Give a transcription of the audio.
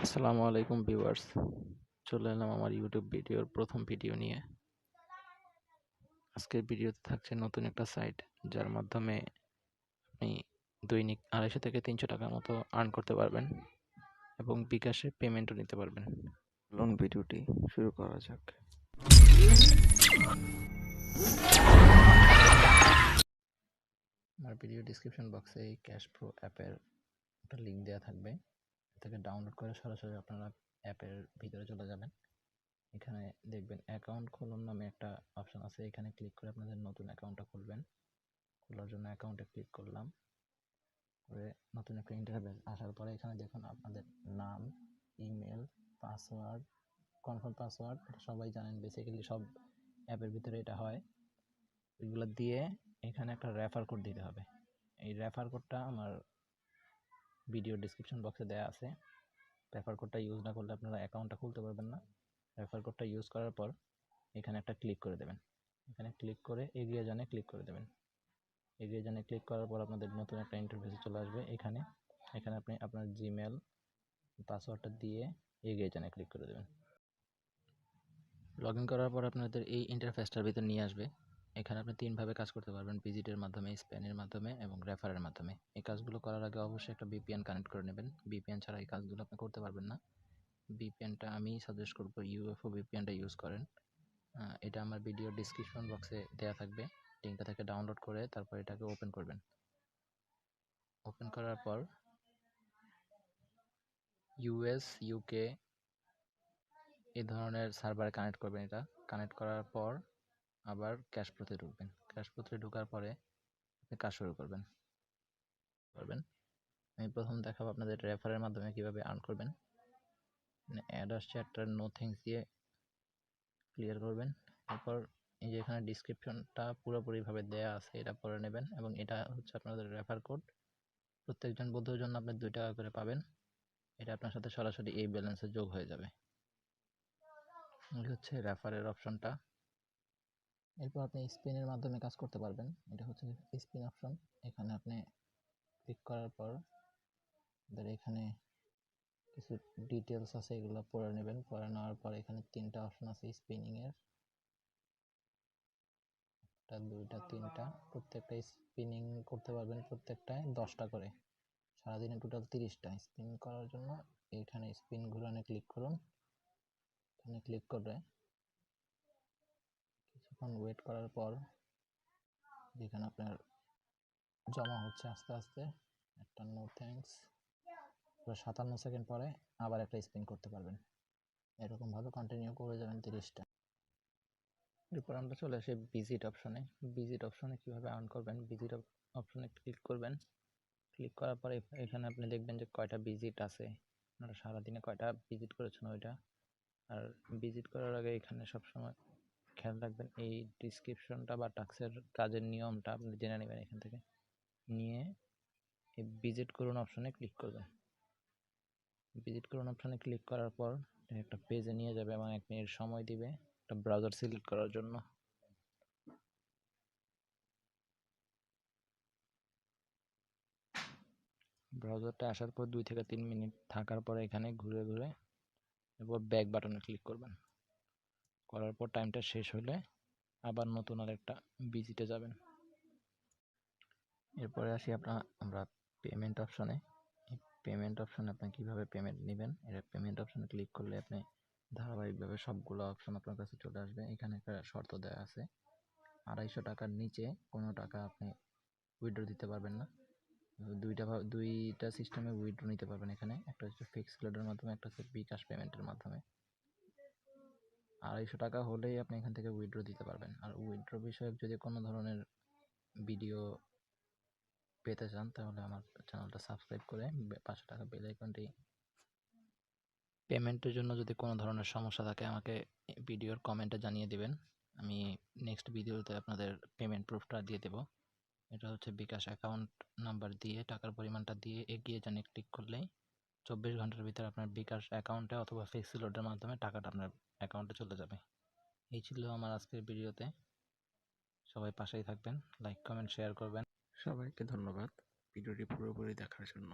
আসসালামু আলাইকুম ভিউয়ার্স, চলে এলাম আমার ইউটিউব ভিডিওর প্রথম ভিডিও নিয়ে। আজকের ভিডিওতে থাকছে নতুন একটা সাইট, যার মাধ্যমে আপনি দৈনিক 250 থেকে 300 টাকার মতো আর্ন করতে পারবেন এবং বিকাশে পেমেন্টও নিতে পারবেন। লং ভিডিওটি শুরু করা যাক। আমার ভিডিও ডিসক্রিপশন বক্সে এই ক্যাশ প্রো অ্যাপের একটা লিঙ্ক দেওয়া থাকবে, থেকে ডাউনলোড করে সরাসরি আপনারা অ্যাপের ভিতরে চলে যাবেন। এখানে দেখবেন অ্যাকাউন্ট খুলুন নামে একটা অপশন আছে, এখানে ক্লিক করে আপনাদের নতুন অ্যাকাউন্টটা খুলবেন। খোলার জন্য অ্যাকাউন্টে ক্লিক করলাম, করে নতুন একটা ইন্টারফেস আসার পরে এখানে দেখুন আপনাদের নাম, ইমেল, পাসওয়ার্ড, কনফার্ম পাসওয়ার্ড, এটা সবাই জানেন, বেসিক্যালি সব অ্যাপের ভিতরে এটা হয়। এগুলো দিয়ে এখানে একটা রেফার কোড দিতে হবে। এই রেফার কোডটা আমার ভিডিও ডিসক্রিপশন বক্সে দেওয়া আছে। রেফার কোডটা ইউজ না করলে আপনারা অ্যাকাউন্টটা খুলতে পারবেন না। রেফার কোডটা ইউজ করার পর এখানে একটা ক্লিক করে দেবেন। এখানে ক্লিক করে এগিয়ে জানে ক্লিক করে দেবেন। এগিয়ে জানে ক্লিক করার পর আপনাদের নতুন একটা ইন্টারফেসে চলে আসবে। এখানে আপনি আপনার জিমেল পাসওয়ার্ডটা দিয়ে এগিয়ে জানে ক্লিক করে দেবেন। লগ ইন করার পর আপনাদের এই ইন্টারফেসটার ভিতর নিয়ে আসবে। এখানে আপনি 3 ভাবে কাজ করতে পারবেন: ভিজিটের মাধ্যমে, স্প্যানের মাধ্যমে এবং রেফারের মাধ্যমে। এই কাজগুলো করার আগে অবশ্যই একটা ভিপিএন কানেক্ট করে নেবেন। ভিপিএন ছাড়া এই কাজগুলো আপনি করতে পারবেন না। ভিপিএনটা আমি সাজেস্ট করব ইউএফও ভিপিএনটা ইউজ করেন। এটা আমার ভিডিও ডিসক্রিপশন বক্সে দেওয়া থাকবে, লিঙ্কটা থেকে ডাউনলোড করে তারপর এটাকে ওপেন করবেন। ওপেন করার পর ইউএস, ইউকে এই ধরনের সার্ভারে কানেক্ট করবেন। এটা কানেক্ট করার পর আবার ক্যাশ প্রোতে ঢুকবেন। ক্যাশ প্রোতে ঢোকার পরে আপনি কাজ শুরু করবেন। আমি প্রথম দেখাবো আপনাদের রেফারের মাধ্যমে কিভাবে আর্ন করবেন। অ্যাড আসছে, একটা নো থ্যাঙ্কস দিয়ে ক্লিয়ার করবেন। এরপর এই যে এখানে ডিসক্রিপশনটা পুরোপুরিভাবে দেয়া আছে, এটা পড়ে নেবেন এবং এটা হচ্ছে আপনাদের রেফার কোড। প্রত্যেকজন বন্ধুর জন্য আপনি 2 টাকা করে পাবেন। এটা আপনার সাথে সরাসরি এই ব্যালেন্সে যোগ হয়ে যাবে। এই হচ্ছে রেফারের অপশনটা। এরপর আপনি স্পিনের মাধ্যমে কাজ করতে পারবেন। এটা হচ্ছে স্পিন অপশন। এখানে আপনি ক্লিক করার পর এখানে কিছু ডিটেলস আছে, এগুলো পড়ে নেবেন। পড়ে নেওয়ার পর এখানে 3টা অপশন আছে স্পিনিং এর, 1টা 2টা 3টা। প্রত্যেকটা স্পিনিং করতে পারবেন, প্রত্যেকটায় 10টা করে। সারাদিনে টোটাল 30টা স্পিন করার জন্য এখানে স্পিন ঘুরানে ক্লিক করুন। এখানে ক্লিক করে কিছুক্ষণ ওয়েট করার পর যেখানে আপনার জমা হচ্ছে আস্তে আস্তে, একটা নো থ্যাঙ্কস, 57 সেকেন্ড পরে আবার একটা স্পিন করতে পারবেন। এরকম ভাবে কন্টিনিউ করে যাবেন 30টা। এরপর আমরা চলে আসি ভিজিট অপশনে। ভিজিট অপশনে কিভাবে আর্ন করবেন, ভিজিট অপশনে ক্লিক করবেন। ক্লিক করার পরে এখানে আপনি দেখবেন যে কয়টা ভিজিট আছে, আপনারা সারাদিনে কয়টা ভিজিট করেছেন ওইটা। আর ভিজিট করার আগে এখানে সবসময় খেয়াল রাখবেন এই ডিসক্রিপশনটা বা টাস্কের কাজের নিয়মটা আপনি জেনে নেবেন। এখান থেকে নিয়ে এই ভিজিট করুন অপশনে ক্লিক করবেন। ভিজিট করুন অপশনে ক্লিক করার পর একটা পেজে নিয়ে যাবে এবং 1 মিনিট সময় দিবে একটা ব্রাউজার সিলেক্ট করার জন্য। ব্রাউজারটা আসার পর 2 থেকে 3 মিনিট থাকার পরে এখানে ঘুরে ঘুরে এরপর ব্যাক বাটনে ক্লিক করবেন। করার পর টাইমটা শেষ হলে আবার নতুন আরেকটা ভিজিটে যাবেন। এরপরে আসি আমরা পেমেন্ট অপশনে। এই পেমেন্ট অপশনে আপনি কিভাবে পেমেন্ট নেবেন, এটা পেমেন্ট অপশনে ক্লিক করলে আপনি ধারাবাহিকভাবে সবগুলো অপশন আপনার কাছে চলে আসবে। এখানে একটা শর্ত দেওয়া আছে, 250 টাকার নিচে কোনো টাকা আপনি উইথড্র দিতে পারবেন না। দুইটা সিস্টেমে উইথড্র নিতে পারবেন এখানে, একটা হচ্ছে ফিক্সড লোডের মাধ্যমে, একটা হচ্ছে বিকাশ পেমেন্টের মাধ্যমে। 250 টাকা হলেই আপনি এখান থেকে উইথড্র দিতে পারবেন। আর উইথড্র বিষয়ক যদি কোনো ধরনের ভিডিও পেতে চান তাহলে আমার চ্যানেলটা সাবস্ক্রাইব করে 500 টাকা বেল আইকনটি। পেমেন্টের জন্য যদি কোনো ধরনের সমস্যা থাকে আমাকে ভিডিওর কমেন্টে জানিয়ে দিবেন, আমি নেক্সট ভিডিওতে আপনাদের পেমেন্ট প্রুফটা দিয়ে দেব। এটা হচ্ছে বিকাশ অ্যাকাউন্ট নাম্বার দিয়ে টাকার পরিমাণটা দিয়ে এগিয়ে জানে ক্লিক করলেই 24 ঘন্টার ভিতরে আপনার বিকাশ অ্যাকাউন্টে অথবা ফিক্সড লোডের মাধ্যমে টাকাটা আপনার অ্যাকাউন্টে চলে যাবে। এই ছিল আমার আজকের ভিডিওতে। সবাই পাশেই থাকবেন, লাইক কমেন্ট শেয়ার করবেন। সবাইকে ধন্যবাদ ভিডিওটি পুরোপুরি দেখার জন্য।